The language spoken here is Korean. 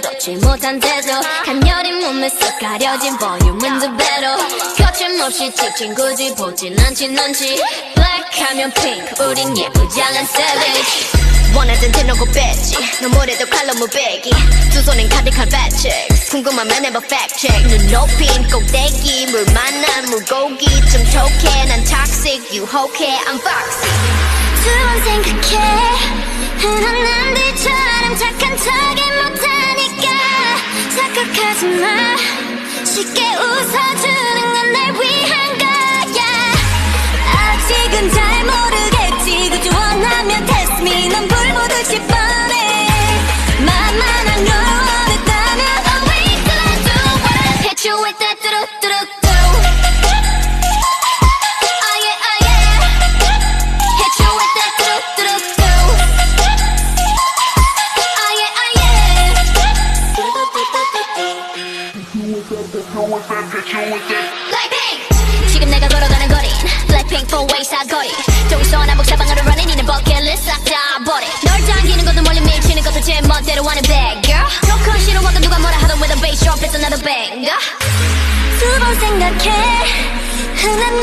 그렇지 못한 태도 간녀린 몸에 쏙 가려진 볼륨은 두 배로 거침없이 찍힌 굳이 보진 않지 Black하면 pink 우린 예쁘지 않은 savage 원하던 대놓고 뺐지 너무래도 칼로 무배기 두 손엔 가득한 fat checks 궁금하면 해봐 fact check 눈 높인 꼭대기 물 만난 물고기 좀 촉해 난 toxic 유혹해 I'm foxy 두 번 생각해 흔한 남들처럼 착한 척이 못하니까 착각하지 마 쉽게 웃어주는 건 날 위한 거야 아직은 잘 모르겠지 그저 원하면 test me 넌 불보듯이 뻔해 만만한 걸 원했다면 I'll wait till I do it Hit you with that 뚜루뚜루뚜 Oh yeah oh yeah Hit you with that 뚜루뚜루뚜 Oh yeah oh yeah BLACKPINK 지금 내가 걸어가는 거린 BLACKPINK 4-way 사거리 동서 남북 사방으로 running 이는 버킷리스트 싹 다 버려 널 당기는 것도 멀리 밀치는 것도 제 멋대로 하는 bad girl 조금 싫어하던 누가 뭐라 하던 with a bass drop it's another banger 두 번 생각해 흔한